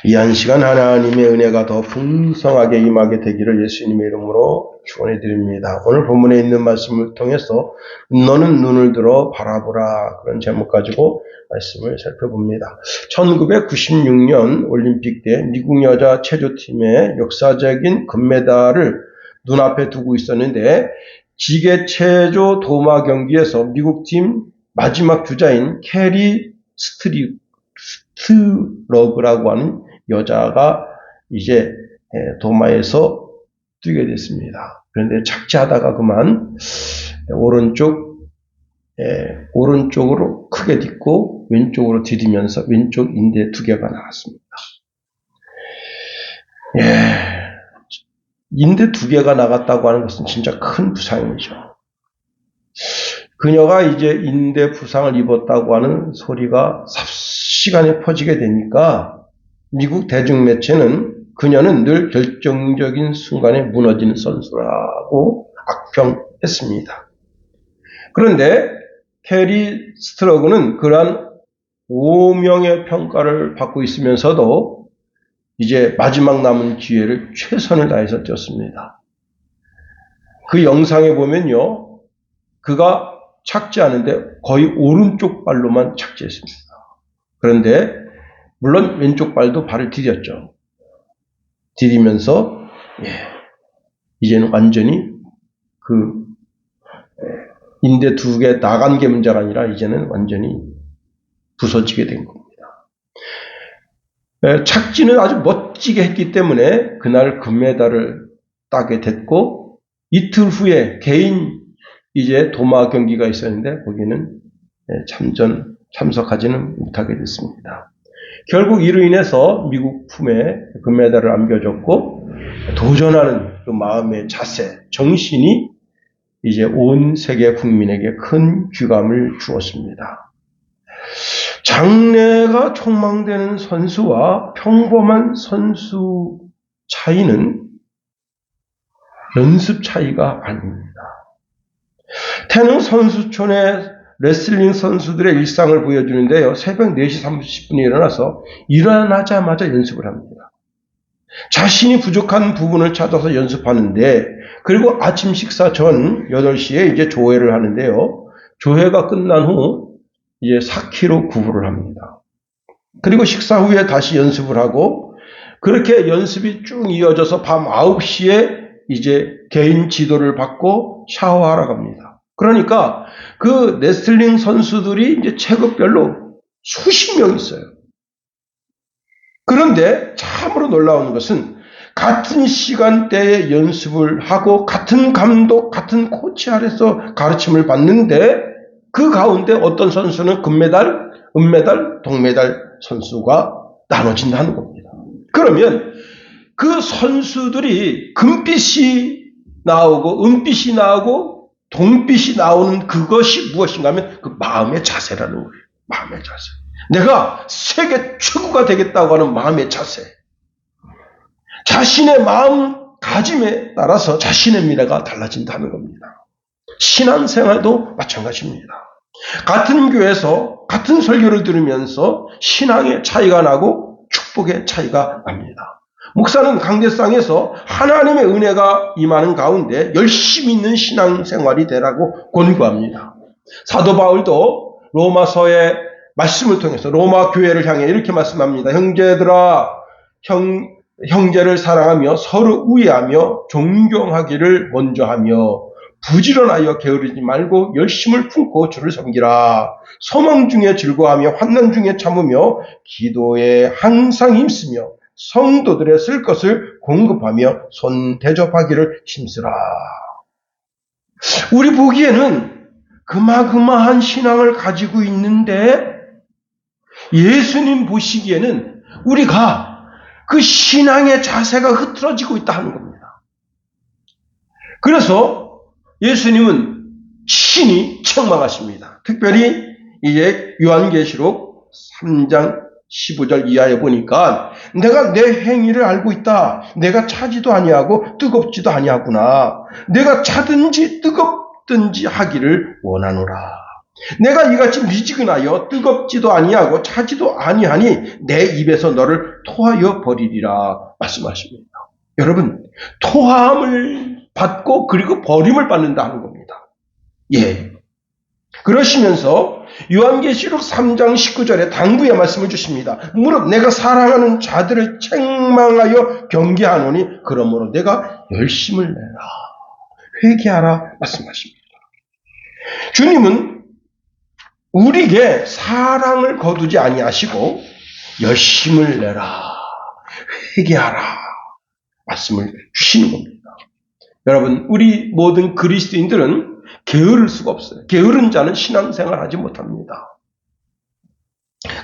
이 한 시간 하나님의 은혜가 더 풍성하게 임하게 되기를 예수님의 이름으로 축원해 드립니다. 오늘 본문에 있는 말씀을 통해서 너는 눈을 들어 바라보라, 그런 제목 가지고 말씀을 살펴봅니다. 1996년 올림픽 때 미국 여자 체조팀의 역사적인 금메달을 눈앞에 두고 있었는데, 기계 체조 도마 경기에서 미국 팀 마지막 주자인 캐리 스트러그라고 하는 여자가 이제 도마에서 뛰게 됐습니다. 그런데 착지하다가 그만 오른쪽으로 크게 딛고 왼쪽으로 디디면서 왼쪽 인대 2개가 나갔습니다. 인대 2개가 나갔다고 하는 것은 진짜 큰 부상이죠. 그녀가 이제 인대 부상을 입었다고 하는 소리가 삽시간에 퍼지게 되니까 미국 대중매체는 그녀는 늘 결정적인 순간에 무너지는 선수라고 악평했습니다. 그런데 캐리 스트러그는 그러한 오명의 평가를 받고 있으면서도 이제 마지막 남은 기회를 최선을 다해서 뛰었습니다. 그 영상에 보면요, 그가 착지하는데 거의 오른쪽 발로만 착지했습니다. 그런데 물론 왼쪽 발도 발을 디뎠죠. 디디면서 이제는 완전히 그 인대 2개 나간 게 문제가 아니라 이제는 완전히 부서지게 된 겁니다. 착지는 아주 멋지게 했기 때문에 그날 금메달을 따게 됐고, 이틀 후에 개인 이제 도마 경기가 있었는데 거기는 참석하지는 못하게 됐습니다. 결국 이로 인해서 미국 품에 금메달을 안겨줬고, 도전하는 그 마음의 자세, 정신이 이제 온 세계 국민에게 큰 귀감을 주었습니다. 장래가 촉망되는 선수와 평범한 선수 차이는 연습 차이가 아닙니다. 태릉 선수촌의 레슬링 선수들의 일상을 보여주는데요, 새벽 4시 30분에 일어나서 일어나자마자 연습을 합니다. 자신이 부족한 부분을 찾아서 연습하는데, 그리고 아침 식사 전 8시에 이제 조회를 하는데요, 조회가 끝난 후 이제 4kg 구부를 합니다. 그리고 식사 후에 다시 연습을 하고, 그렇게 연습이 쭉 이어져서 밤 9시에 이제 개인 지도를 받고 샤워하러 갑니다. 그러니까 그 레슬링 선수들이 이제 체급별로 수십 명 있어요. 그런데 참으로 놀라운 것은 같은 시간대에 연습을 하고 같은 감독, 같은 코치 아래서 가르침을 받는데, 그 가운데 어떤 선수는 금메달, 은메달, 동메달 선수가 나눠진다는 겁니다. 그러면 그 선수들이 금빛이 나오고 은빛이 나오고 동빛이 나오는 그것이 무엇인가 하면 그 마음의 자세라는 거예요. 마음의 자세. 내가 세계 최고가 되겠다고 하는 마음의 자세. 자신의 마음가짐에 따라서 자신의 미래가 달라진다는 겁니다. 신앙생활도 마찬가지입니다. 같은 교회에서 같은 설교를 들으면서 신앙의 차이가 나고 축복의 차이가 납니다. 목사는 강대상에서 하나님의 은혜가 임하는 가운데 열심히 있는 신앙생활이 되라고 권고합니다. 사도 바울도 로마서의 말씀을 통해서 로마 교회를 향해 이렇게 말씀합니다. 형제들아, 형제를 사랑하며 서로 우애하며 존경하기를 먼저 하며 부지런하여 게으르지 말고 열심을 품고 주를 섬기라. 소망 중에 즐거워하며 환난 중에 참으며 기도에 항상 힘쓰며 성도들의 쓸 것을 공급하며 손 대접하기를 힘쓰라. 우리 보기에는 그마그마한 신앙을 가지고 있는데, 예수님 보시기에는 우리가 그 신앙의 자세가 흐트러지고 있다 하는 겁니다. 그래서 예수님은 친히 책망하십니다. 특별히 이제 요한계시록 3장 15절 이하에 보니까, 내가 내 행위를 알고 있다. 내가 차지도 아니하고 뜨겁지도 아니하구나. 내가 차든지 뜨겁든지 하기를 원하노라. 내가 이같이 미지근하여 뜨겁지도 아니하고 차지도 아니하니 내 입에서 너를 토하여 버리리라 말씀하십니다. 여러분, 토함을 받고 그리고 버림을 받는다는 겁니다. 예. 그러시면서 요한계시록 3장 19절에 당부의 말씀을 주십니다. 무릇 내가 사랑하는 자들을 책망하여 경계하노니 그러므로 내가 열심을 내라. 회개하라 말씀하십니다. 주님은 우리에게 사랑을 거두지 아니하시고 열심을 내라, 회개하라 말씀을 주시는 겁니다. 여러분, 우리 모든 그리스도인들은 게으를 수가 없어요. 게으른 자는 신앙생활 하지 못합니다.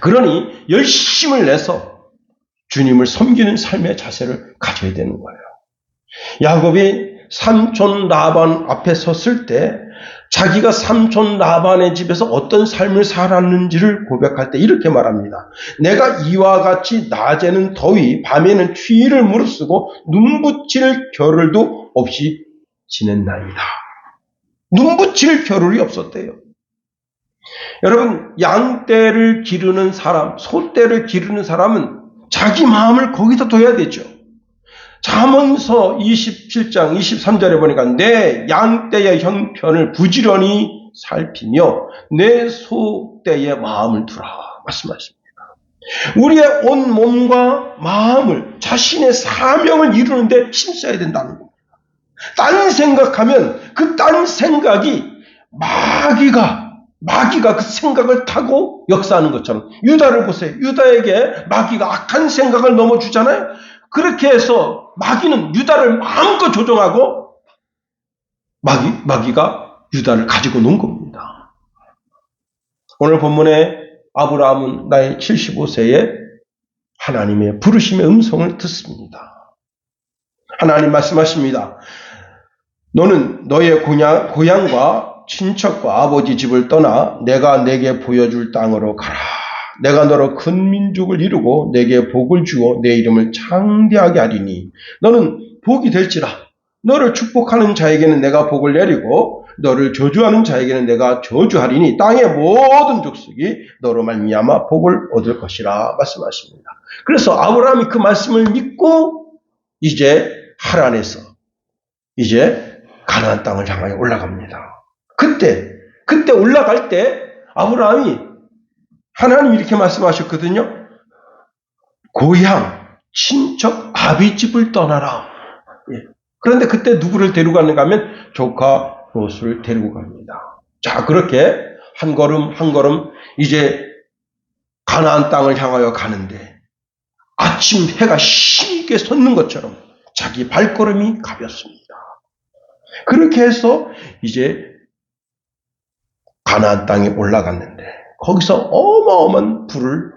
그러니 열심을 내서 주님을 섬기는 삶의 자세를 가져야 되는 거예요. 야곱이 삼촌 라반 앞에 섰을 때 자기가 삼촌 라반의 집에서 어떤 삶을 살았는지를 고백할 때 이렇게 말합니다. 내가 이와 같이 낮에는 더위, 밤에는 추위를 무릅쓰고 눈붙일 겨를도 없이 지낸나이다. 눈붙일 겨를이 없었대요. 여러분, 양떼를 기르는 사람, 소떼를 기르는 사람은 자기 마음을 거기다 둬야 되죠. 잠언서 27장 23절에 보니까 내 양떼의 형편을 부지런히 살피며 내 소떼의 마음을 두라 말씀하십니다. 우리의 온 몸과 마음을 자신의 사명을 이루는데 힘써야 된다는 겁니다. 딴 생각하면 그 딴 생각이 마귀가 그 생각을 타고 역사하는 것처럼, 유다를 보세요. 유다에게 마귀가 악한 생각을 넘어주잖아요. 그렇게 해서 마귀는 유다를 마음껏 조종하고 마귀가 유다를 가지고 논 겁니다. 오늘 본문에 아브라함은 나이 75세에 하나님의 부르심의 음성을 듣습니다. 하나님 말씀하십니다. 너는 너의 고향과 친척과 아버지 집을 떠나 내가 내게 보여줄 땅으로 가라. 내가 너로 큰 민족을 이루고 내게 복을 주어 내 이름을 창대하게 하리니 너는 복이 될지라. 너를 축복하는 자에게는 내가 복을 내리고 너를 저주하는 자에게는 내가 저주하리니 땅의 모든 족속이 너로 말미암아 복을 얻을 것이라 말씀하십니다. 그래서 아브라함이 그 말씀을 믿고 이제 하란에서 이제 가나안 땅을 향하여 올라갑니다. 그때 올라갈 때 아브라함이 하나님이 이렇게 말씀하셨거든요. 고향, 친척, 아비집을 떠나라. 그런데 그때 누구를 데리고 가는가 하면 조카 롯을 데리고 갑니다. 자, 그렇게 한 걸음 한 걸음 이제 가나안 땅을 향하여 가는데 아침 해가 힘있게 솟는 것처럼 자기 발걸음이 가볍습니다. 그렇게 해서 이제 가나안 땅에 올라갔는데 거기서 어마어마한 불을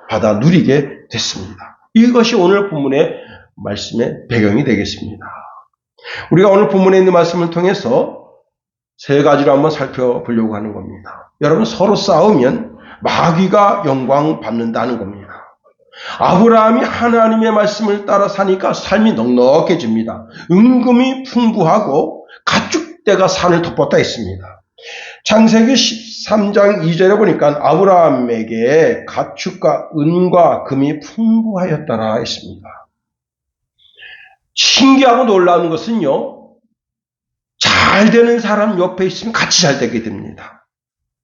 받아 누리게 됐습니다. 이것이 오늘 본문의 말씀의 배경이 되겠습니다. 우리가 오늘 본문에 있는 말씀을 통해서 세 가지로 한번 살펴보려고 하는 겁니다. 여러분, 서로 싸우면 마귀가 영광 받는다는 겁니다. 아브라함이 하나님의 말씀을 따라 사니까 삶이 넉넉해집니다. 은금이 풍부하고 가축대가 산을 덮었다 했습니다. 창세기 13장 2절에 보니까 아브라함에게 가축과 은과 금이 풍부하였더라 했습니다. 신기하고 놀라운 것은요, 잘 되는 사람 옆에 있으면 같이 잘 되게 됩니다.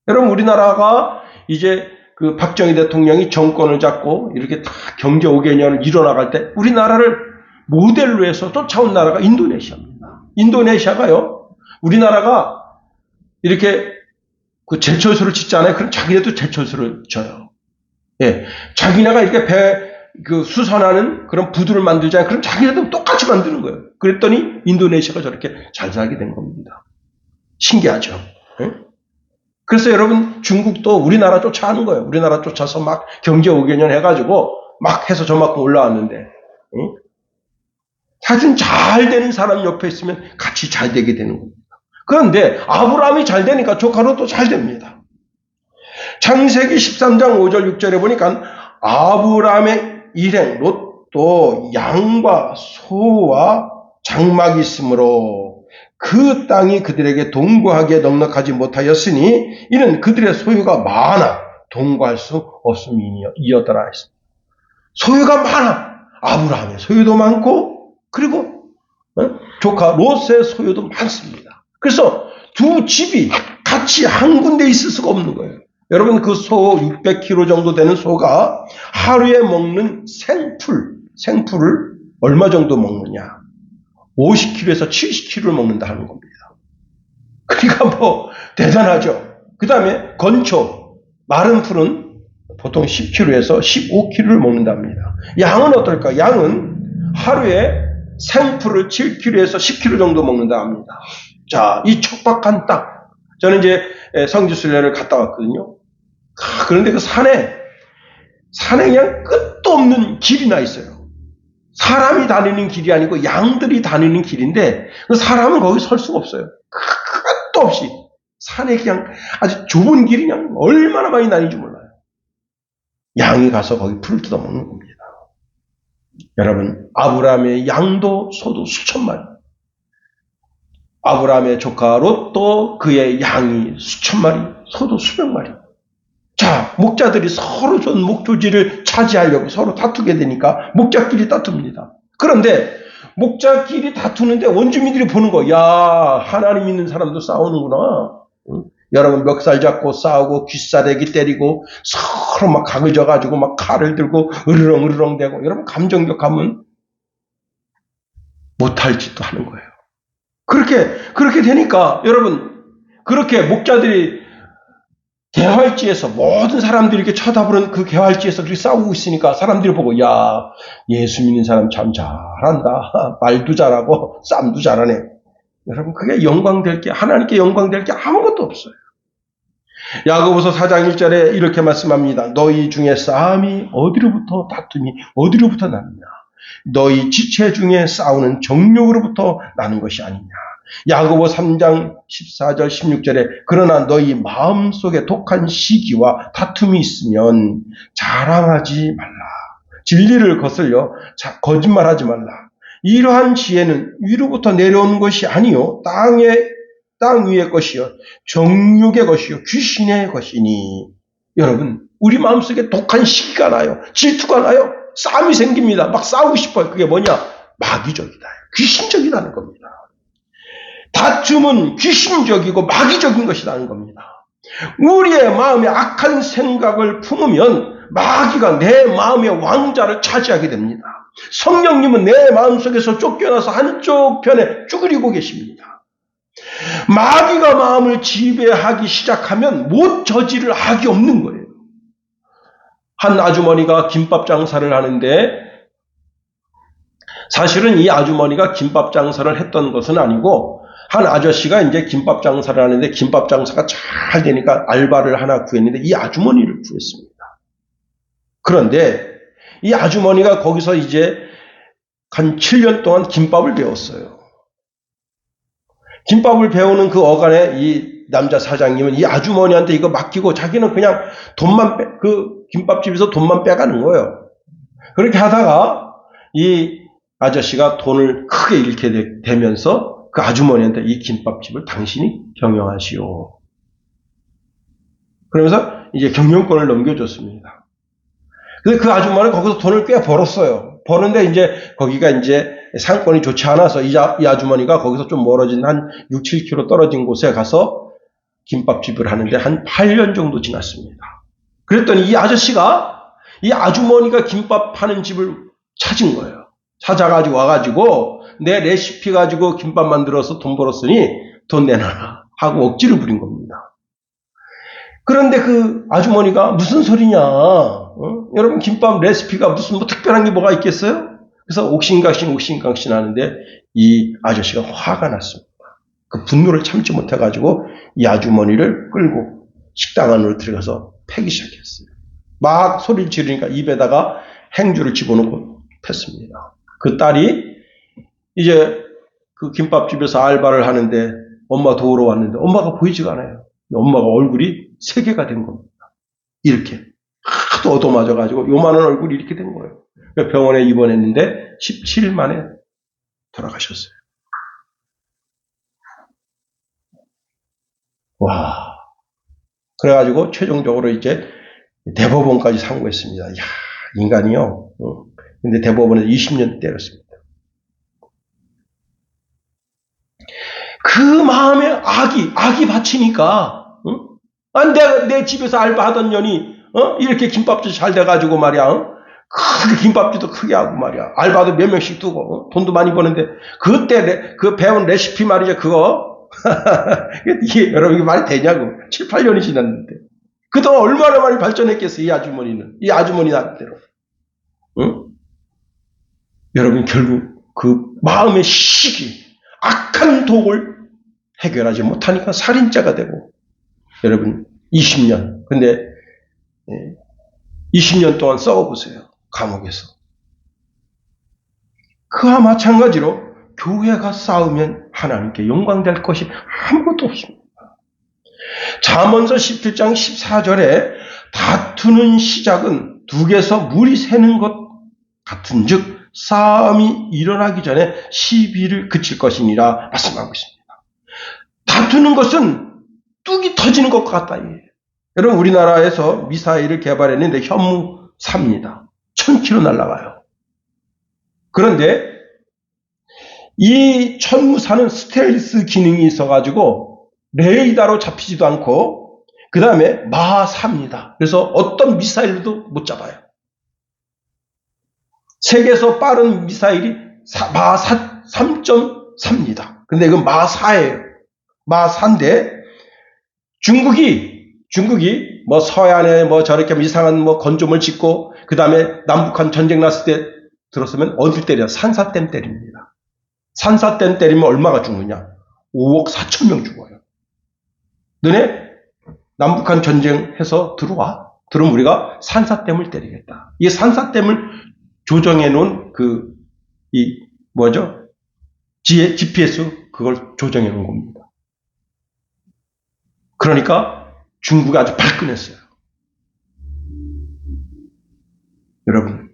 여러분, 우리나라가 이제 그 박정희 대통령이 정권을 잡고 이렇게 다 경제 5개년을 이뤄나갈 때 우리나라를 모델로 해서 쫓아온 나라가 인도네시아입니다. 인도네시아가요, 우리나라가 이렇게 그 제철소를 짓잖아요. 그럼 자기네도 제철소를 져요. 예. 자기네가 이렇게 수선하는 그런 부두를 만들잖아요. 그럼 자기네도 똑같이 만드는 거예요. 그랬더니 인도네시아가 저렇게 잘 살게 된 겁니다. 신기하죠? 예? 그래서 여러분, 중국도 우리나라 쫓아하는 거예요. 우리나라 쫓아서 막 경제 5개년 해가지고 막 해서 저만큼 올라왔는데, 사실 잘 되는 사람 옆에 있으면 같이 잘 되게 되는 겁니다. 그런데 아브라함이 잘 되니까 조카로도 잘 됩니다. 창세기 13장 5절 6절에 보니까 아브라함의 일행 롯도 양과 소와 장막이 있으므로 그 땅이 그들에게 동거하기에 넉넉하지 못하였으니 이는 그들의 소유가 많아 동거할 수 없음이니이었더라 했습니다. 소유가 많아. 아브라함의 소유도 많고 그리고 조카 롯의 소유도 많습니다. 그래서 두 집이 같이 한 군데 있을 수가 없는 거예요. 여러분 그 소 600kg 정도 되는 소가 하루에 먹는 생풀을 얼마 정도 먹느냐? 50kg에서 70kg를 먹는다 하는 겁니다. 그러니까 뭐 대단하죠. 그 다음에 건초, 마른 풀은 보통 10kg에서 15kg를 먹는답니다. 양은 어떨까? 양은 하루에 생풀을 7kg에서 10kg 정도 먹는다 합니다. 자, 이 척박한 땅. 저는 이제 성지순례를 갔다 왔거든요. 그런데 그 산에 그냥 끝도 없는 길이 나 있어요. 사람이 다니는 길이 아니고 양들이 다니는 길인데 그 사람은 거기 설 수가 없어요. 끝도 없이 산에 그냥 아주 좁은 길이 그냥 얼마나 많이 다니는지 몰라요. 양이 가서 거기 풀을 뜯어먹는 겁니다. 여러분, 아브라함의 양도 소도 수천 마리, 아브라함의 조카 롯도 그의 양이 수천 마리, 소도 수백 마리. 자, 목자들이 서로 전 목조지를 차지하려고 서로 다투게 되니까 목자끼리 다툽니다. 그런데 목자끼리 다투는데 원주민들이 보는 거, 야, 하나님 있는 사람도 싸우는구나. 응? 여러분 멱살 잡고 싸우고 귀싸대기 때리고 서로 막 각을 져가지고 막 칼을 들고 으르렁 대고 여러분 감정격하면 못할 짓도 하는 거예요. 그렇게 되니까 여러분 그렇게 목자들이 개활지에서 모든 사람들이 이렇게 쳐다보는 그 개활지에서 그렇게 싸우고 있으니까 사람들이 보고 야 예수 믿는 사람 참 잘한다. 말도 잘하고 쌈도 잘하네. 여러분 그게 영광될 게 하나님께 영광될 게 아무것도 없어요. 야고보서 4장 1절에 이렇게 말씀합니다. 너희 중에 싸움이 어디로부터 다툼이 어디로부터 나느냐. 너희 지체 중에 싸우는 정욕으로부터 나는 것이 아니냐. 야고보 3장 14절 16절에 그러나 너희 마음속에 독한 시기와 다툼이 있으면 자랑하지 말라. 진리를 거슬려 거짓말하지 말라. 이러한 지혜는 위로부터 내려오는 것이 아니요 땅 위의 것이요 정욕의 것이요 귀신의 것이니. 여러분 우리 마음속에 독한 시기가 나요. 질투가 나요. 싸움이 생깁니다. 막 싸우고 싶어요. 그게 뭐냐? 마귀적이다. 귀신적이라는 겁니다. 다툼은 귀신적이고 마귀적인 것이라는 겁니다. 우리의 마음에 악한 생각을 품으면 마귀가 내 마음의 왕자를 차지하게 됩니다. 성령님은 내 마음속에서 쫓겨나서 한쪽 편에 쭈그리고 계십니다. 마귀가 마음을 지배하기 시작하면 못 저지를 악이 없는 거예요. 한 아주머니가 김밥 장사를 하는데 사실은 이 아주머니가 김밥 장사를 했던 것은 아니고 한 아저씨가 이제 김밥 장사를 하는데 김밥 장사가 잘 되니까 알바를 하나 구했는데 이 아주머니를 구했습니다. 그런데 이 아주머니가 거기서 이제 한 7년 동안 김밥을 배웠어요. 김밥을 배우는 그 어간에 이 남자 사장님은 이 아주머니한테 이거 맡기고 자기는 그냥 그 김밥집에서 돈만 빼가는 거예요. 그렇게 하다가 이 아저씨가 돈을 크게 잃게 되면서 그 아주머니한테 이 김밥집을 당신이 경영하시오. 그러면서 이제 경영권을 넘겨줬습니다. 근데 그 아주머니는 거기서 돈을 꽤 벌었어요. 버는데 이제 거기가 이제 상권이 좋지 않아서 이 아주머니가 거기서 좀 멀어진 한 6, 7km 떨어진 곳에 가서 김밥집을 하는데 한 8년 정도 지났습니다. 그랬더니 이 아저씨가 이 아주머니가 김밥 파는 집을 찾은 거예요. 찾아가지고 와가지고 내 레시피 가지고 김밥 만들어서 돈 벌었으니 돈 내놔라 하고 억지를 부린 겁니다. 그런데 그 아주머니가 무슨 소리냐? 여러분 김밥 레시피가 무슨 뭐 특별한 게 뭐가 있겠어요? 그래서 옥신각신 하는데 이 아저씨가 화가 났습니다. 그 분노를 참지 못해가지고 이 아주머니를 끌고 식당 안으로 들어가서 패기 시작했어요. 막 소리를 지르니까 입에다가 행주를 집어넣고 팼습니다. 그 딸이 이제 그 김밥집에서 알바를 하는데 엄마 도우러 왔는데 엄마가 보이지가 않아요. 엄마가 얼굴이 3개가 된 겁니다. 이렇게 하도 얻어맞아가지고 요만한 얼굴이 이렇게 된 거예요. 병원에 입원했는데 17일 만에 돌아가셨어요. 와. 그래가지고 최종적으로 이제 대법원까지 상고했습니다. 야, 인간이요. 근데 대법원에서 20년 때렸습니다. 그 마음에 악이 받치니까, 내 집에서 알바하던 년이, 이렇게 김밥집 잘 돼가지고 말이야, 크게 김밥집도 크게 하고 말이야, 알바도 몇 명씩 두고, 돈도 많이 버는데, 그때 그 배운 레시피 말이죠, 그거. 이게 여러분, 이게 말이 되냐고. 7, 8년이 지났는데. 그동안 얼마나 많이 발전했겠어요, 이 아주머니는. 이 아주머니 나름대로. 응? 여러분, 결국 그 마음의 시기, 악한 독을 해결하지 못하니까 살인자가 되고, 여러분, 20년. 근데, 20년 동안 썩어보세요. 감옥에서. 그와 마찬가지로, 교회가 싸우면 하나님께 영광될 것이 아무것도 없습니다. 잠언서 17장 14절에 다투는 시작은 둑에서 물이 새는 것 같은즉 싸움이 일어나기 전에 시비를 그칠 것이니라 말씀하고 있습니다. 다투는 것은 뚝이 터지는 것과 같다. 여러분, 우리나라에서 미사일을 개발했는데 현무사입니다. 1000km 날아가요. 그런데 이 천무사는 스텔스 기능이 있어가지고 레이더로 잡히지도 않고 그 다음에 마하사입니다. 그래서 어떤 미사일도 못 잡아요. 세계에서 빠른 미사일이 마하 3.4입니다. 근데 이건 마하4예요. 마하4인데 중국이 뭐 서해안에 뭐 저렇게 이상한 뭐 건조물 짓고 그 다음에 남북한 전쟁 났을 때 들었으면 어디 때려? 산사댐 때립니다. 산사댐 때리면 얼마가 죽느냐? 5억 4천 명 죽어요. 너네 남북한 전쟁해서 들어와. 그럼 우리가 산사댐을 때리겠다. 이 산사댐을 조정해 놓은 GPS 그걸 조정해 놓은 겁니다. 그러니까 중국이 아주 발끈했어요. 여러분,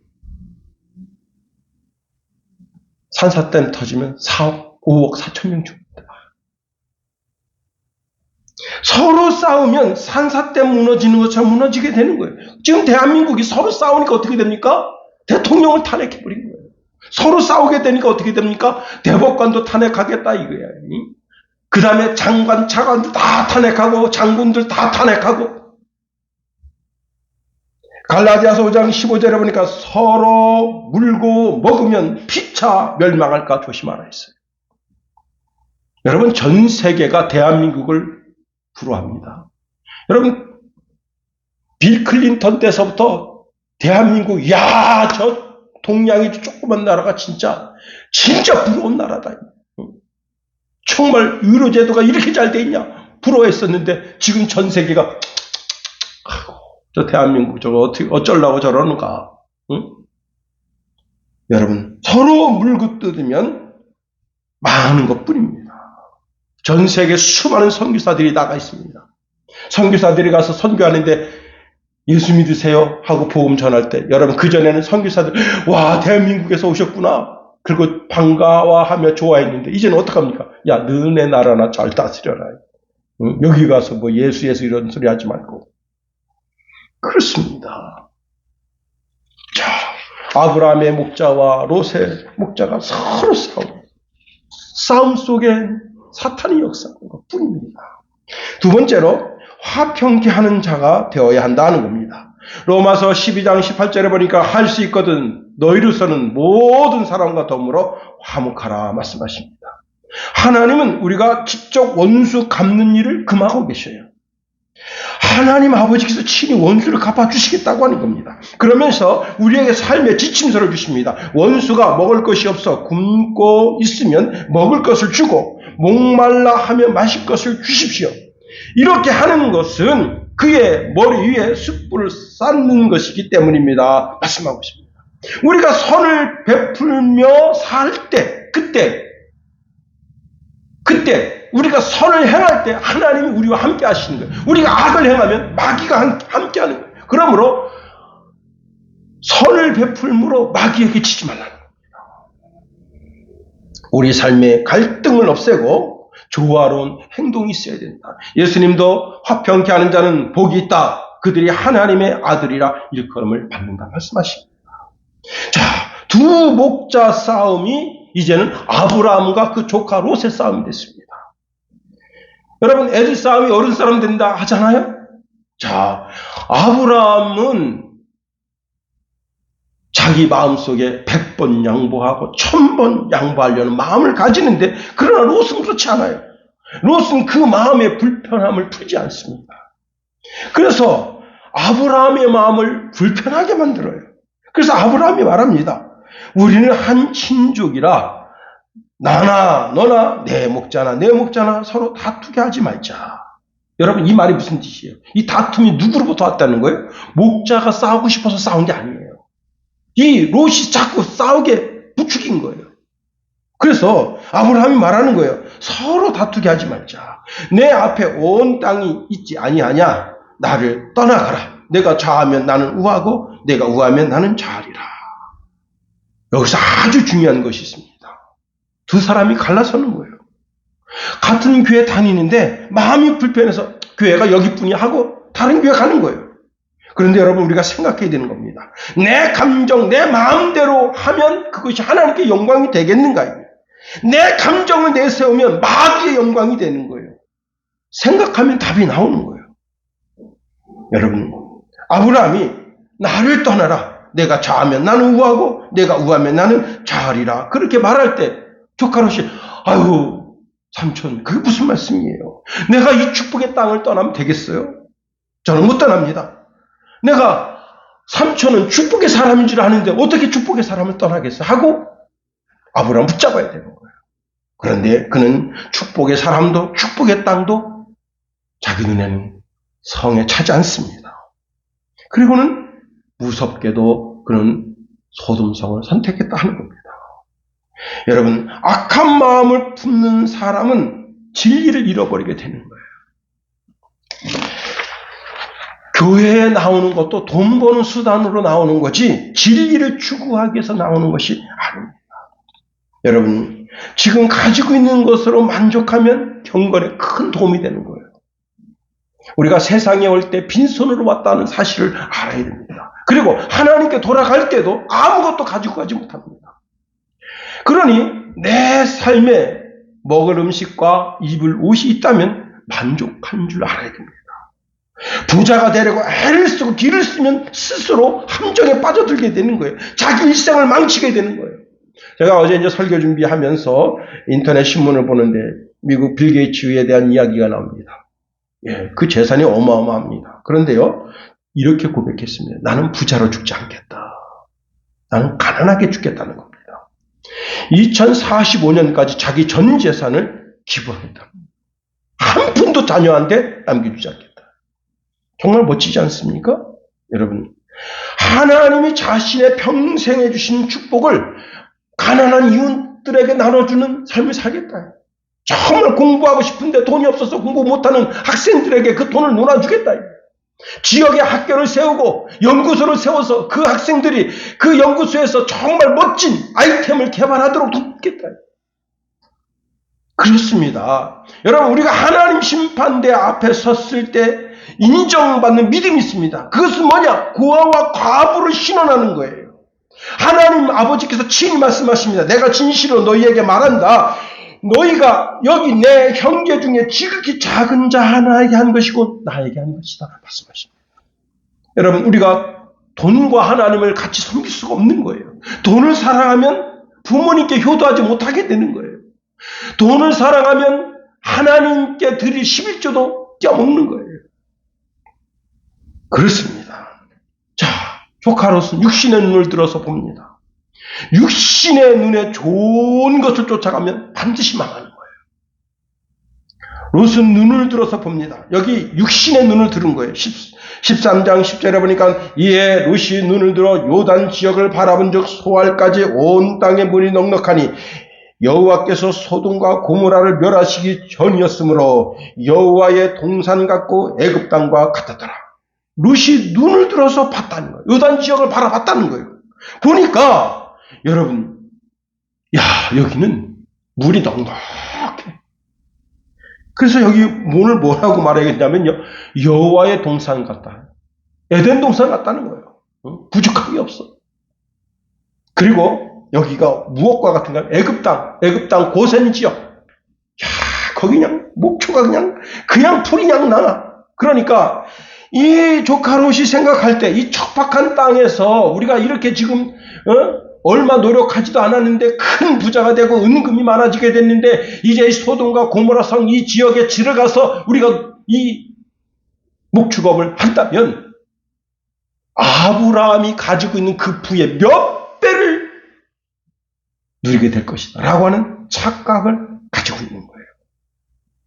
산사댐 터지면 5억 4천 명 죽습니다. 서로 싸우면 산사댐 무너지는 것처럼 무너지게 되는 거예요. 지금 대한민국이 서로 싸우니까 어떻게 됩니까? 대통령을 탄핵해버린 거예요. 서로 싸우게 되니까 어떻게 됩니까? 대법관도 탄핵하겠다 이거야. 그 다음에 장관, 차관들 다 탄핵하고 장군들 다 탄핵하고 갈라디아서 5장 15절에 보니까 서로 물고 먹으면 피차 멸망할까 조심하라 했어요. 여러분, 전 세계가 대한민국을 부러워합니다. 여러분, 빌 클린턴 때서부터 대한민국, 저 동양이 조그만 나라가 진짜 부러운 나라다. 정말 유로제도가 이렇게 잘 돼 있냐 부러워했었는데 지금 전 세계가 저 대한민국 저거 어쩌려고 저러는가. 응? 여러분, 서로 물고 뜯으면 망하는 것뿐입니다. 전 세계 수많은 선교사들이 나가 있습니다. 선교사들이 가서 선교하는데 예수 믿으세요 하고 복음 전할 때 여러분, 그전에는 선교사들 와 대한민국에서 오셨구나 그리고 반가워하며 좋아했는데 이제는 어떡합니까? 야, 너네 나라나 잘 다스려라. 응? 여기 가서 뭐 예수 이런 소리 하지 말고. 그렇습니다. 자, 아브라함의 목자와 롯의 목자가 서로 싸움 속엔 사탄이 역사하는 것뿐입니다. 두 번째로 화평케 하는 자가 되어야 한다는 겁니다. 로마서 12장 18절에 보니까 할 수 있거든 너희로서는 모든 사람과 더불어 화목하라 말씀하십니다. 하나님은 우리가 직접 원수 갚는 일을 금하고 계셔요. 하나님 아버지께서 친히 원수를 갚아주시겠다고 하는 겁니다. 그러면서 우리에게 삶의 지침서를 주십니다. 원수가 먹을 것이 없어 굶고 있으면 먹을 것을 주고 목말라 하며 마실 것을 주십시오. 이렇게 하는 것은 그의 머리 위에 숯불을 쌓는 것이기 때문입니다. 말씀하고 있습니다. 우리가 선을 베풀며 살 때, 그때 우리가 선을 행할 때 하나님이 우리와 함께 하시는 거예요. 우리가 악을 행하면 마귀가 함께 하는 거예요. 그러므로 선을 베풀므로 마귀에게 치지 말라는 겁니다. 우리 삶의 갈등을 없애고 조화로운 행동이 있어야 된다. 예수님도 화평케 하는 자는 복이 있다. 그들이 하나님의 아들이라 일컬음을 받는다 말씀하십니다. 자, 두 목자 싸움이 이제는 아브라함과 그 조카 롯의 싸움이 됐습니다. 여러분, 애들 싸움이 어른 싸움 된다 하잖아요? 자, 아브라함은 자기 마음속에 100번 양보하고 1000번 양보하려는 마음을 가지는데, 그러나 롯은 그렇지 않아요. 롯은 그 마음의 불편함을 풀지 않습니다. 그래서 아브라함의 마음을 불편하게 만들어요. 그래서 아브라함이 말합니다. 우리는 한 친족이라 나나 너나 내 목자나 서로 다투게 하지 말자. 여러분, 이 말이 무슨 뜻이에요? 이 다툼이 누구로부터 왔다는 거예요? 목자가 싸우고 싶어서 싸운 게 아니에요. 이 롯이 자꾸 싸우게 부추긴 거예요. 그래서 아브라함이 말하는 거예요. 서로 다투게 하지 말자. 내 앞에 온 땅이 있지 아니하냐? 나를 떠나가라. 내가 좌하면 나는 우하고 내가 우하면 나는 좌하리라. 여기서 아주 중요한 것이 있습니다. 두 사람이 갈라서는 거예요. 같은 교회 다니는데 마음이 불편해서 교회가 여기뿐이 하고 다른 교회 가는 거예요. 그런데 여러분, 우리가 생각해야 되는 겁니다. 내 감정, 내 마음대로 하면 그것이 하나님께 영광이 되겠는가? 내 감정을 내세우면 마귀의 영광이 되는 거예요. 생각하면 답이 나오는 거예요. 여러분, 아브라함이 나를 떠나라. 내가 좌하면 나는 우하고 내가 우하면 나는 좌하리라. 그렇게 말할 때 조카 롯이 아유 삼촌, 그게 무슨 말씀이에요? 내가 이 축복의 땅을 떠나면 되겠어요? 저는 못 떠납니다. 내가 삼촌은 축복의 사람인 줄 아는데 어떻게 축복의 사람을 떠나겠어? 하고 아브라함 붙잡아야 되는 거예요. 그런데 그는 축복의 사람도 축복의 땅도 자기 눈에는 성에 차지 않습니다. 그리고는 무섭게도 그는 소돔성을 선택했다 하는 겁니다. 여러분, 악한 마음을 품는 사람은 진리를 잃어버리게 되는 거예요. 교회에 나오는 것도 돈 버는 수단으로 나오는 거지 진리를 추구하기 위해서 나오는 것이 아닙니다. 여러분, 지금 가지고 있는 것으로 만족하면 경건에 큰 도움이 되는 거예요. 우리가 세상에 올 때 빈손으로 왔다는 사실을 알아야 됩니다. 그리고 하나님께 돌아갈 때도 아무것도 가지고 가지 못합니다. 그러니 내 삶에 먹을 음식과 입을 옷이 있다면 만족한 줄 알아야 됩니다. 부자가 되려고 애를 쓰고 길을 쓰면 스스로 함정에 빠져들게 되는 거예요. 자기 일생을 망치게 되는 거예요. 제가 어제 이제 설교 준비하면서 인터넷 신문을 보는데 미국 빌 게이츠에 대한 이야기가 나옵니다. 예, 그 재산이 어마어마합니다. 그런데요, 이렇게 고백했습니다. 나는 부자로 죽지 않겠다. 나는 가난하게 죽겠다는 겁니다. 2045년까지 자기 전 재산을 기부하겠다. 한 푼도 자녀한테 남겨주지 않겠다. 정말 멋지지 않습니까? 여러분, 하나님이 자신의 평생에 주신 축복을 가난한 이웃들에게 나눠주는 삶을 살겠다. 정말 공부하고 싶은데 돈이 없어서 공부 못하는 학생들에게 그 돈을 놀아주겠다. 지역에 학교를 세우고 연구소를 세워서 그 학생들이 그 연구소에서 정말 멋진 아이템을 개발하도록 돕겠다. 그렇습니다. 여러분, 우리가 하나님 심판대 앞에 섰을 때 인정받는 믿음이 있습니다. 그것은 뭐냐? 고아와 과부를 신원하는 거예요. 하나님 아버지께서 친히 말씀하십니다. 내가 진실로 너희에게 말한다. 너희가 여기 내 형제 중에 지극히 작은 자 하나에게 한 것이고 나에게 한 것이다 말씀하십니다. 여러분, 우리가 돈과 하나님을 같이 섬길 수가 없는 거예요. 돈을 사랑하면 부모님께 효도하지 못하게 되는 거예요. 돈을 사랑하면 하나님께 드릴 11조도 껴먹는 거예요. 그렇습니다. 자, 조카 롯은 육신의 눈을 들어서 봅니다. 육신의 눈에 좋은 것을 쫓아가면 반드시 망하는 거예요. 롯은 눈을 들어서 봅니다. 여기 육신의 눈을 들은 거예요. 13장 10절에 보니까 이에 롯이 눈을 들어 요단 지역을 바라본 적 소알까지 온 땅에 물이 넉넉하니 여호와께서 소돔과 고모라를 멸하시기 전이었으므로 여호와의 동산 같고 애굽 땅과 같았더라. 롯이 눈을 들어서 봤다는 거예요. 요단 지역을 바라봤다는 거예요. 보니까 여러분, 야, 여기는 물이 넉넉해. 그래서 여기 오늘 뭐라고 말하겠냐면요. 여호와의 동산 같다. 에덴 동산 같다는 거예요. 부족함이 없어. 그리고 여기가 무엇과 같은가? 애굽 땅 고센 지역. 야, 거기 그냥 목초가 그냥 풀이 그냥 나나. 그러니까 이 조카롯이 생각할 때 이 척박한 땅에서 우리가 이렇게 지금 얼마 노력하지도 않았는데 큰 부자가 되고 은금이 많아지게 됐는데 이제 소돔과 고모라성 이 지역에 들어가서 우리가 이 목축업을 한다면 아브라함이 가지고 있는 그 부의 몇 배를 누리게 될 것이다 라고 하는 착각을 가지고 있는 거예요.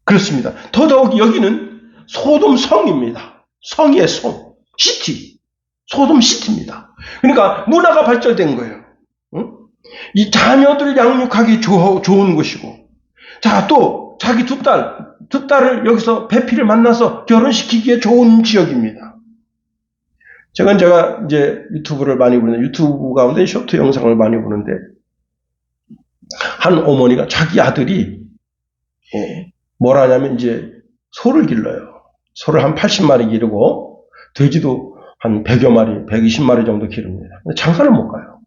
그렇습니다. 더더욱 여기는 소돔 성입니다. 성이의 성, 시티, 소돔 시티입니다. 그러니까 문화가 발전된 거예요. 이 자녀들을 양육하기 좋은 곳이고, 자, 또 자기 두 딸을 여기서 배필을 만나서 결혼시키기에 좋은 지역입니다. 제가 이제 유튜브를 많이 보는데, 유튜브 가운데 쇼트 영상을 많이 보는데, 한 어머니가 자기 아들이 뭘 하냐면 이제 소를 길러요. 소를 한 80마리 기르고 돼지도 한 100여 마리, 120마리 정도 기릅니다. 근데 장사를 못 가요.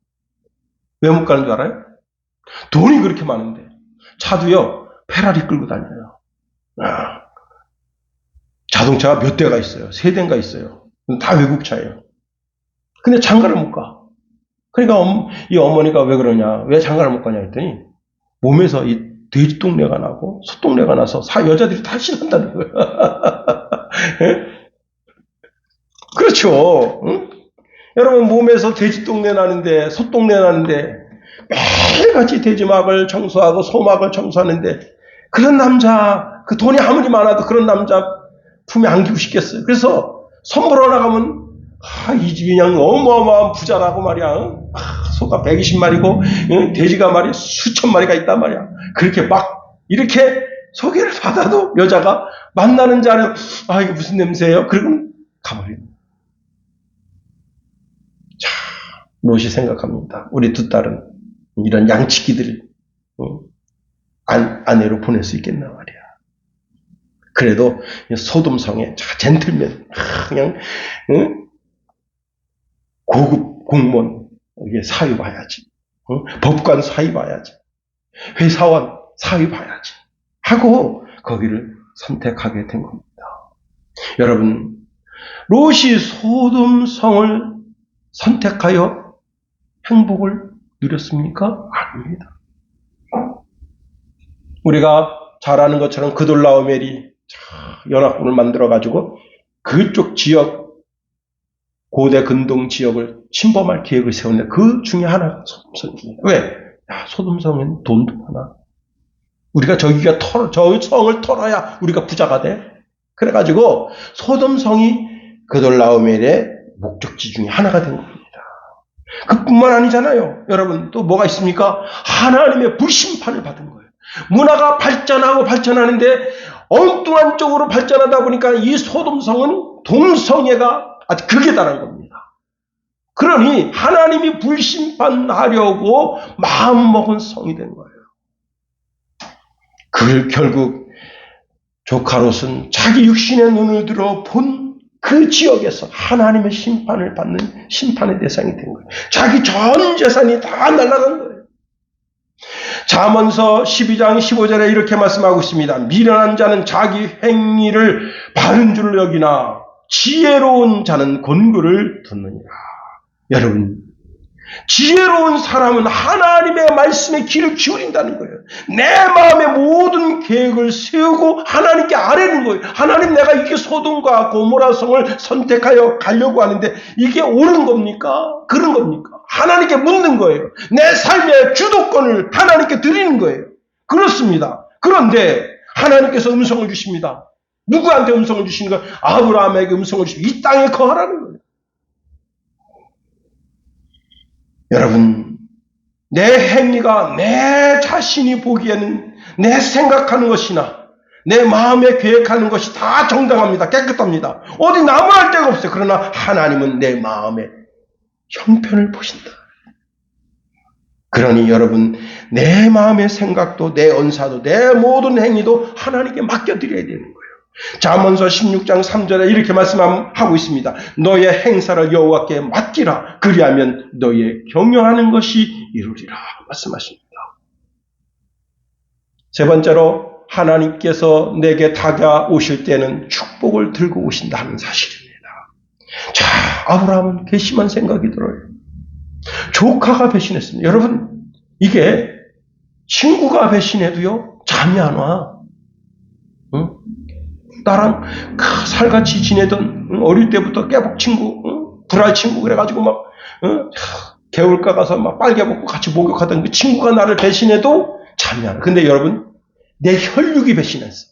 왜 못 가는 줄 알아요? 돈이 그렇게 많은데. 차도요, 페라리 끌고 다녀요. 자동차가 몇 대가 있어요. 3대인가 있어요. 다 외국 차예요. 근데 장가를 못 가. 그러니까 이 어머니가 왜 그러냐, 왜 장가를 못 가냐 했더니 몸에서 이 돼지 똥내가 나고 소똥내가 나서 여자들이 다 싫어한다는 거예요. 그렇죠. 응? 여러분 몸에서 돼지 똥내 나는데 소똥내 나는데 매일같이 돼지막을 청소하고 소막을 청소하는데 그런 남자, 그 돈이 아무리 많아도 그런 남자 품에 안기고 싶겠어요. 그래서 선보러 나가면 이 집이 그냥 어마어마한 부자라고 말이야. 소가 120마리고 돼지가 말이야 수천 마리가 있단 말이야. 그렇게 막 이렇게 소개를 받아도 여자가 만나는 자는 이게 무슨 냄새예요? 그리고 가버립니다. 자, 롯이 생각합니다. 우리 두 딸은 이런 양치기들을 아내로 보낼 수 있겠나 말이야. 그래도 소돔성에 젠틀맨, 그냥 고급 공무원 사위 봐야지, 법관 사위 봐야지, 회사원 사위 봐야지 하고 거기를 선택하게 된 겁니다. 여러분, 롯이 소돔성을 선택하여 행복을 누렸습니까? 아닙니다. 우리가 잘 아는 것처럼 그돌라오멜이 연합군을 만들어가지고 그쪽 지역, 고대 근동 지역을 침범할 계획을 세웠는데 그 중에 하나가 소돔성입니다. 왜? 소돔성에는 돈도 많아. 우리가 저 성을 털어야 우리가 부자가 돼. 그래가지고 소돔성이 그돌라오멜의 목적지 중에 하나가 된 겁니다. 그뿐만 아니잖아요. 여러분 또 뭐가 있습니까? 하나님의 불심판을 받은 거예요. 문화가 발전하는데 엉뚱한 쪽으로 발전하다 보니까 이 소돔성은 동성애가 아주 극에 달한 겁니다. 그러니 하나님이 불심판하려고 마음먹은 성이 된 거예요. 결국 조카롯은 자기 육신의 눈을 들어 본 그 지역에서 하나님의 심판을 받는 심판의 대상이 된 거예요. 자기 전 재산이 다 날아간 거예요. 잠언서 12장 15절에 이렇게 말씀하고 있습니다. 미련한 자는 자기 행위를 바른 줄로 여기나 지혜로운 자는 권고를 듣느니라. 여러분, 지혜로운 사람은 하나님의 말씀에 귀를 기울인다는 거예요. 내 마음의 모든 계획을 세우고 하나님께 아뢰는 거예요. 하나님, 내가 이게 소돔과 고모라 성을 선택하여 가려고 하는데 이게 옳은 겁니까? 그런 겁니까? 하나님께 묻는 거예요. 내 삶의 주도권을 하나님께 드리는 거예요. 그렇습니다. 그런데 하나님께서 음성을 주십니다. 누구한테 음성을 주시는 거예요? 아브라함에게 음성을 주시고 이 땅에 거하라는 거예요. 여러분, 내 행위가 내 자신이 보기에는 내 생각하는 것이나 내 마음에 계획하는 것이 다 정당합니다. 깨끗합니다. 어디 나무랄 데가 없어요. 그러나 하나님은 내 마음의 형편을 보신다. 그러니 여러분, 내 마음의 생각도 내 언사도 내 모든 행위도 하나님께 맡겨드려야 되는 거예요. 잠언서 16장 3절에 이렇게 말씀하고 있습니다. 너의 행사를 여호와께 맡기라. 그리하면 너의 경영하는 것이 이루리라 말씀하십니다. 세 번째로, 하나님께서 내게 다가오실 때는 축복을 들고 오신다는 사실입니다. 자, 아브라함은 괘씸한 생각이 들어요. 조카가 배신했습니다. 여러분, 이게 친구가 배신해도요, 잠이 안 와. 응? 나랑 살같이 지내던 어릴 때부터 깨복 친구, 불알 친구 그래가지고 막 개울가 가서 막 빨개 먹고 같이 목욕하던 그 친구가 나를 배신해도 잠이 안 와. 근데 여러분, 내 혈육이 배신했어.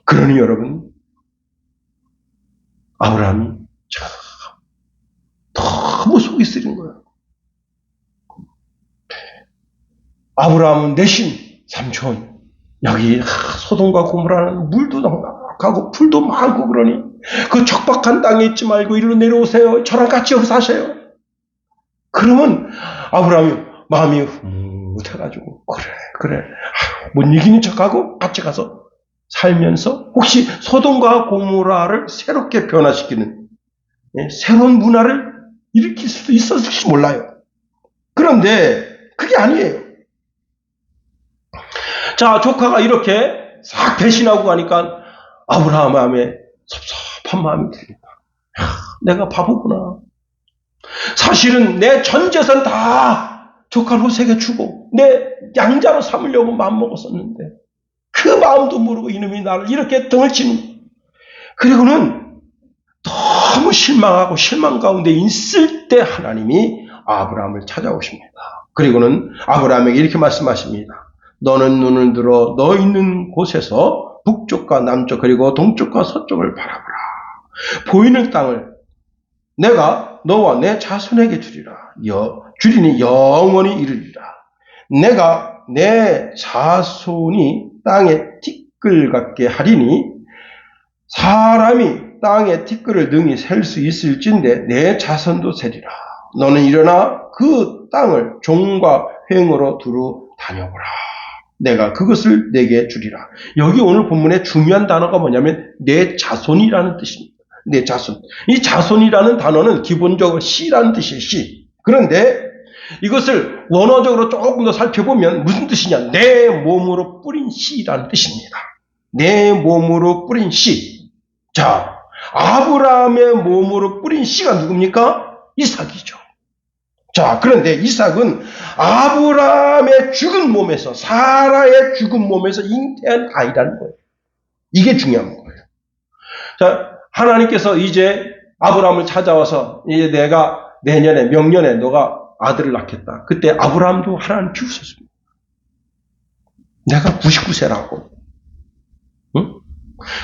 그러니 여러분, 아브라함이 너무 속이 쓰린 거예요. 아브라함은 내심 삼촌, 여기 소돔과 고모라는 물도 넉넉하고 풀도 많고 그러니 그 척박한 땅에 있지 말고 이리로 내려오세요. 저랑 같이 여기 사세요. 그러면 아브라함이 마음이 흐뭇해가지고 그래 못 이기는 척하고 같이 가서 살면서 혹시 소돔과 고모라를 새롭게 변화시키는 새로운 문화를 일으킬 수도 있었을지 몰라요. 그런데 그게 아니에요. 자, 조카가 이렇게 싹 배신하고 가니까 아브라함 마음에 섭섭한 마음이 듭니다. 내가 바보구나. 사실은 내 전 재산 다 조카 롯에게 주고 내 양자로 삼으려고 마음먹었었는데 그 마음도 모르고 이놈이 나를 이렇게 등을 치는. 그리고는 너무 실망하고 실망 가운데 있을 때 하나님이 아브라함을 찾아오십니다. 그리고는 아브라함에게 이렇게 말씀하십니다. 너는 눈을 들어 너 있는 곳에서 북쪽과 남쪽 그리고 동쪽과 서쪽을 바라보라. 보이는 땅을 내가 너와 내 자손에게 주리라. 주리니 영원히 이르리라. 내가 내 자손이 땅에 티끌 같게 하리니 사람이 땅에 티끌을 능히 셀 수 있을진데 내 자손도 세리라. 너는 일어나 그 땅을 종과 횡으로 두루 다녀보라. 내가 그것을 내게 주리라. 여기 오늘 본문의 중요한 단어가 뭐냐면 내 자손이라는 뜻입니다. 내 자손. 이 자손이라는 단어는 기본적으로 씨라는 뜻이에요. 씨. 그런데 이것을 원어적으로 조금 더 살펴보면 무슨 뜻이냐? 내 몸으로 뿌린 씨라는 뜻입니다. 내 몸으로 뿌린 씨. 자, 아브라함의 몸으로 뿌린 씨가 누굽니까? 이삭이죠. 자, 그런데 이삭은 아브라함의 죽은 몸에서, 사라의 죽은 몸에서 잉태한 아이라는 거예요. 이게 중요한 거예요. 자, 하나님께서 이제 아브라함을 찾아와서 이제 내가 내년에, 명년에 너가 아들을 낳겠다. 그때 아브라함도 하나님 비웃었습니다. 내가 99세라고. 응?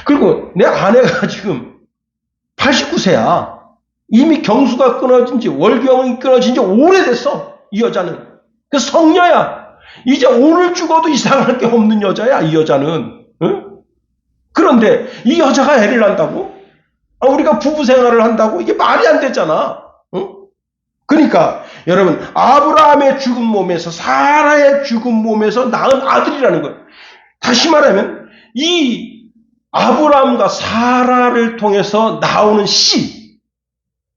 그리고 내 아내가 지금 89세야. 이미 경수가 끊어진 지, 월경이 끊어진 지 오래됐어. 이 여자는. 그 성녀야. 이제 오늘 죽어도 이상할 게 없는 여자야, 이 여자는. 응? 그런데 이 여자가 애를 낳는다고? 우리가 부부 생활을 한다고? 이게 말이 안 되잖아. 응? 그러니까 여러분, 아브라함의 죽은 몸에서, 사라의 죽은 몸에서 낳은 아들이라는 거예요. 다시 말하면 이 아브라함과 사라를 통해서 나오는 씨,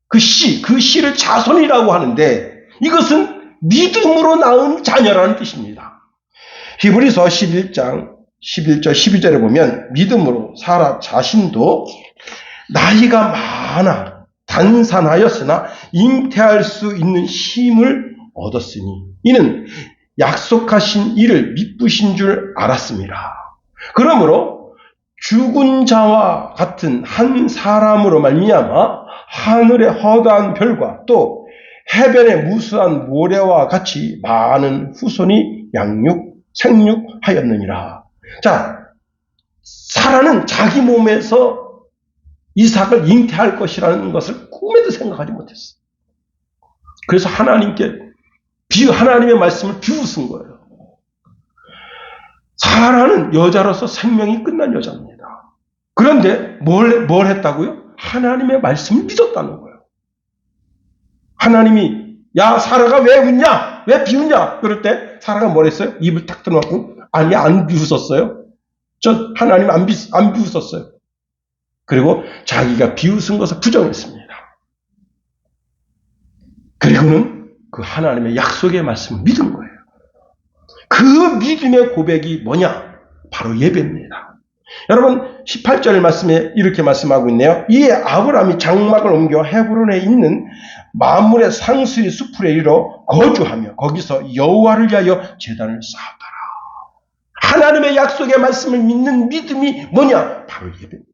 그 씨를 자손이라고 하는데 이것은 믿음으로 낳은 자녀라는 뜻입니다. 히브리서 11장 11절 12절에 보면 믿음으로 사라 자신도 나이가 많아 단산하였으나 잉태할 수 있는 힘을 얻었으니 이는 약속하신 이를 미쁘신 줄 알았습니다. 그러므로 죽은 자와 같은 한 사람으로 말미암아 하늘의 허다한 별과 또 해변의 무수한 모래와 같이 많은 후손이 생육하였느니라. 자, 사라는 자기 몸에서 이삭을 잉태할 것이라는 것을 꿈에도 생각하지 못했어. 그래서 하나님의 말씀을 비웃은 거예요. 사라는 여자로서 생명이 끝난 여자입니다. 그런데 뭘 했다고요? 하나님의 말씀을 믿었다는 거예요. 하나님이 야 사라가 왜 웃냐? 사라야, 왜 비웃냐? 그럴 때 사라가 뭐랬어요? 입을 탁 들어놓고, 아니, 안 비웃었어요. 저 하나님 안 비웃었어요. 그리고 자기가 비웃은 것을 부정했습니다. 그리고는 그 하나님의 약속의 말씀을 믿은 거예요. 그 믿음의 고백이 뭐냐? 바로 예배입니다. 여러분 18절 말씀에 이렇게 말씀하고 있네요. 이에 아브라함이 장막을 옮겨 헤브론에 있는 만물의 상수리 수풀에 이르러 거주하며 거기서 여호와를 위하여 제단을 쌓았더라. 하나님의 약속의 말씀을 믿는 믿음이 뭐냐? 바로 예배입니다.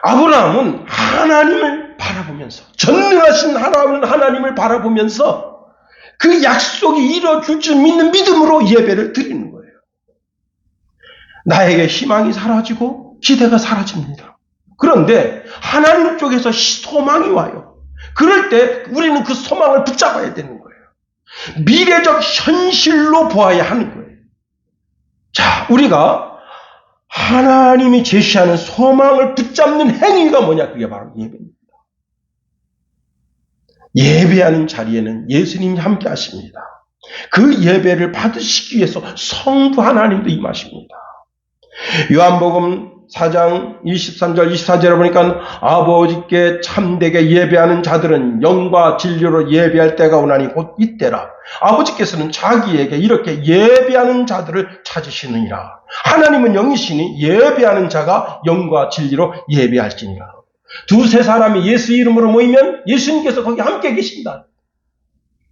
아브라함은 하나님을 바라보면서, 전능하신 하나님을 바라보면서 그 약속이 이루어질 줄 믿는 믿음으로 예배를 드리는 거예요. 나에게 희망이 사라지고 기대가 사라집니다. 그런데 하나님 쪽에서 소망이 와요. 그럴 때 우리는 그 소망을 붙잡아야 되는 거예요. 미래적 현실로 보아야 하는 거예요. 자, 우리가 하나님이 제시하는 소망을 붙잡는 행위가 뭐냐? 그게 바로 예배입니다. 예배하는 자리에는 예수님이 함께 하십니다. 그 예배를 받으시기 위해서 성부 하나님도 임하십니다. 요한복음 4장 23절 24절에 보니까 아버지께 참되게 예배하는 자들은 영과 진리로 예배할 때가 오나니 곧 이때라. 아버지께서는 자기에게 이렇게 예배하는 자들을 찾으시느니라. 하나님은 영이시니 예배하는 자가 영과 진리로 예배할지니라. 두세 사람이 예수 이름으로 모이면 예수님께서 거기 함께 계신다.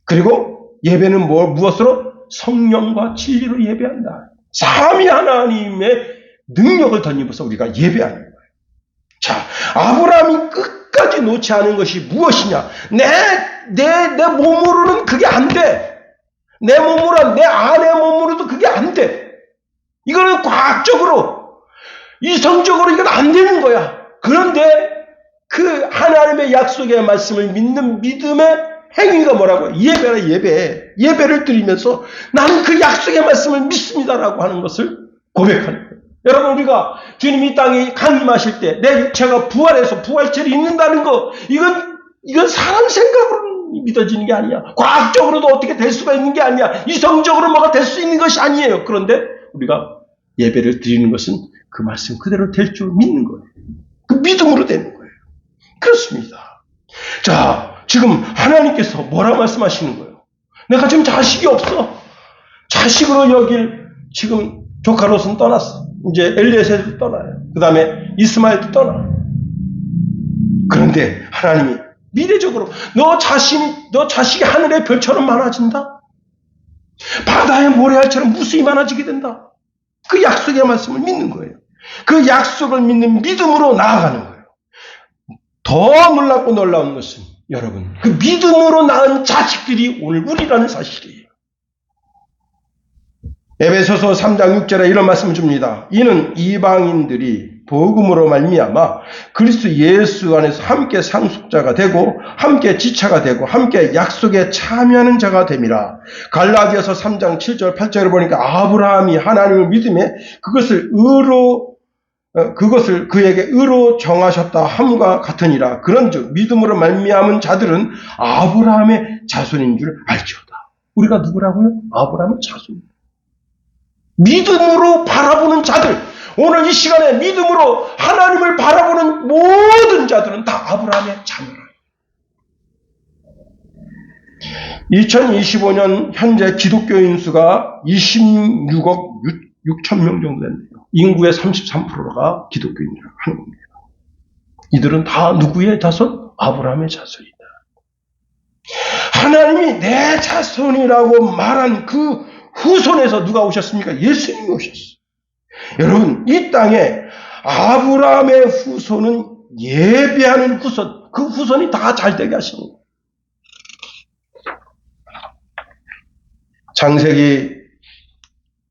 그리고 예배는 무엇으로? 성령과 진리로 예배한다. 삼위 하나님의 능력을 덧입어서 우리가 예배하는 거예요. 자, 아브라함이 끝까지 놓지 않은 것이 무엇이냐? 내 몸으로는 그게 안 돼. 내 몸으로, 내 아내 몸으로도 그게 안 돼. 이거는 과학적으로, 이성적으로 이건 안 되는 거야. 그런데 그 하나님의 약속의 말씀을 믿는 믿음의 행위가 뭐라고요? 예배라, 예배. 예배를 드리면서 나는 그 약속의 말씀을 믿습니다라고 하는 것을 고백하는 거예요. 여러분, 우리가 주님 이 땅에 강림하실 때 내 육체가 부활해서 부활체를 입는다는 거, 이건 사람 생각으로 믿어지는 게 아니야. 과학적으로도 어떻게 될 수가 있는 게 아니야. 이성적으로 뭐가 될 수 있는 것이 아니에요. 그런데 우리가 예배를 드리는 것은 그 말씀 그대로 될 줄 믿는 거예요. 그 믿음으로 되는 거예요. 그렇습니다. 자, 지금 하나님께서 뭐라 말씀하시는 거예요? 내가 지금 자식이 없어. 자식으로 여길 지금 조카 롯은 떠났어. 이제 엘리에셀도 떠나요. 그 다음에 이스마엘도 떠나. 그런데 하나님이 미래적으로 너 자식이 하늘의 별처럼 많아진다. 바다의 모래알처럼 무수히 많아지게 된다. 그 약속의 말씀을 믿는 거예요. 그 약속을 믿는 믿음으로 나아가는 거예요. 더 놀랍고 놀라운 것은 여러분, 그 믿음으로 낳은 자식들이 오늘 우리라는 사실이에요. 에베소서 3장 6절에 이런 말씀을 줍니다. 이는 이방인들이 복음으로 말미암아 그리스도 예수 안에서 함께 상속자가 되고 함께 지차가 되고 함께 약속에 참여하는 자가 됨이라. 갈라디아서 3장 7절 8절을 보니까 아브라함이 하나님을 믿음에 그것을 그에게 의로 정하셨다 함과 같으니라. 그런즉 믿음으로 말미암은 자들은 아브라함의 자손인 줄 알지어다. 우리가 누구라고요? 아브라함의 자손입니다. 믿음으로 바라보는 자들, 오늘 이 시간에 믿음으로 하나님을 바라보는 모든 자들은 다 아브라함의 자녀라. 2025년 현재 기독교인 수가 26억 6천 명 정도 된대요. 인구의 33%가 기독교인이라고 하는 겁니다. 이들은 다 누구의 자손? 아브라함의 자손이다. 하나님이 내 자손이라고 말한 그 후손에서 누가 오셨습니까? 예수님이 오셨어요. 여러분, 이 땅에 아브라함의 후손은 예배하는 후손, 그 후손이 다 잘되게 하시는 거예요. 창세기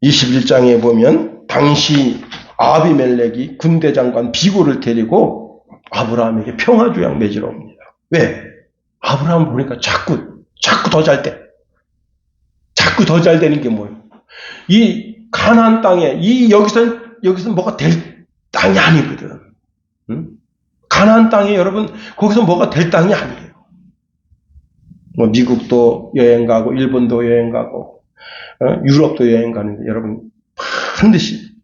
21장에 보면 당시 아비멜렉이 군대장관 비고를 데리고 아브라함에게 평화조약 맺으러 옵니다. 왜? 아브라함 보니까 자꾸 더 잘 돼. 자꾸 더 잘 되는 게 뭐예요? 이 가나안 땅에 여기서 뭐가 될 땅이 아니거든. 응? 가나안 땅에 여러분 거기서 뭐가 될 땅이 아니에요. 뭐 미국도 여행 가고 일본도 여행 가고 유럽도 여행 가는데 여러분 반드시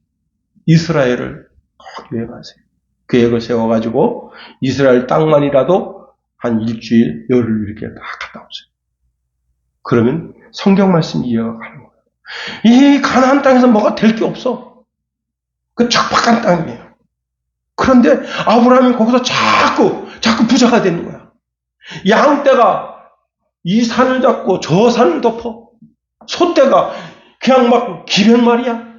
이스라엘을 꼭 여행하세요. 계획을 세워가지고 이스라엘 땅만이라도 한 일주일 열흘 이렇게 다 갔다 오세요. 그러면 성경 말씀이 이해가 가는 거예요. 이 가나안 땅에서 뭐가 될 게 없어. 그 척박한 땅이에요. 그런데 아브라함이 거기서 자꾸 부자가 되는 거야. 양떼가 이 산을 잡고 저 산을 덮어. 소떼가 그냥 막 기변말이야.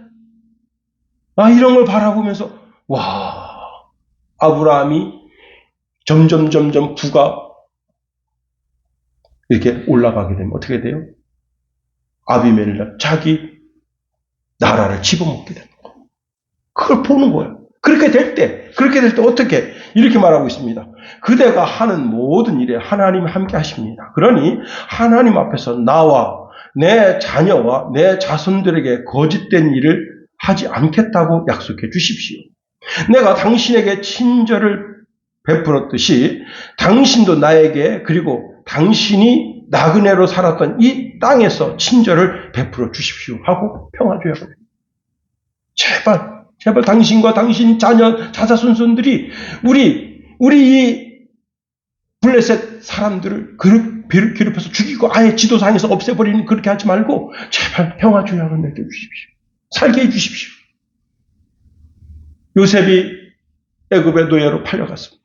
이런 걸 바라보면서 와, 아브라함이 점점 부가 이렇게 올라가게 되면 어떻게 돼요? 아비멜렉 자기 나라를 집어먹게 되는 거예요. 그걸 보는 거예요. 그렇게 될 때 어떻게 이렇게 말하고 있습니다. 그대가 하는 모든 일에 하나님이 함께 하십니다. 그러니 하나님 앞에서 나와 내 자녀와 내 자손들에게 거짓된 일을 하지 않겠다고 약속해 주십시오. 내가 당신에게 친절을 베풀었듯이 당신도 나에게 그리고 당신이 나그네로 살았던 이 땅에서 친절을 베풀어 주십시오 하고 평화주의하거든요. 제발 당신과 당신 자녀 자손들이 우리 이 블레셋 사람들을 괴롭혀서 죽이고 아예 지도상에서 없애버리는 그렇게 하지 말고 제발 평화주의하고 내려주십시오. 살게 해주십시오. 요셉이 애굽의 노예로 팔려갔습니다.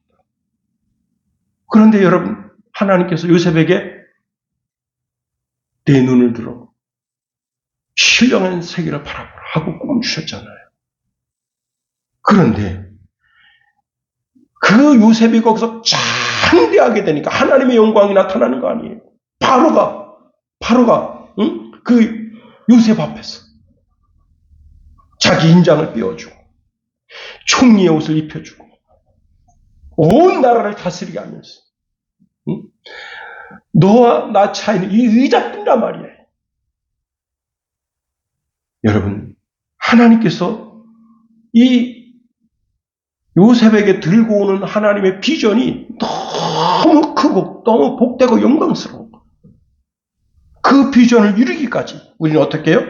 그런데 여러분 하나님께서 요셉에게 내 눈을 들어 신령한 세계를 바라보라 하고 꿈을 주셨잖아요. 그런데 그 요셉이 거기서 창대하게 되니까 하나님의 영광이 나타나는 거 아니에요. 바로가 그 요셉 앞에서 자기 인장을 떼어주고 총리의 옷을 입혀주고 온 나라를 다스리게 하면서 너와 나 차이는 이 의자뿐이란 말이에요. 여러분 하나님께서 이 요셉에게 들고 오는 하나님의 비전이 너무 크고 너무 복되고 영광스러워. 그 비전을 이루기까지 우리는 어떻게 해요?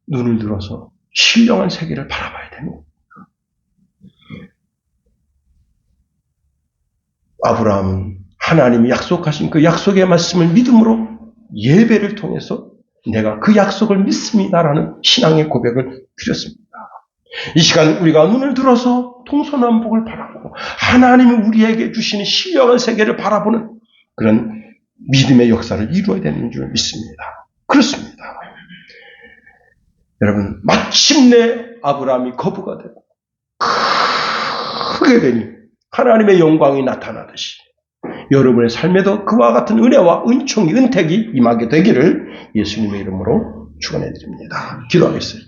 눈을 들어서 신령한 세계를 바라봐야 됩니다. 아브라함은 하나님이 약속하신 그 약속의 말씀을 믿음으로 예배를 통해서 내가 그 약속을 믿습니다라는 신앙의 고백을 드렸습니다. 이 시간 우리가 눈을 들어서 동서남북을 바라보고 하나님이 우리에게 주시는 신령한 세계를 바라보는 그런 믿음의 역사를 이루어야 되는 줄 믿습니다. 그렇습니다. 여러분 마침내 아브라함이 거부가 되고 크게 되니 하나님의 영광이 나타나듯이 여러분의 삶에도 그와 같은 은혜와 은총이 은택이 임하게 되기를 예수님의 이름으로 축원해 드립니다. 기도하겠습니다.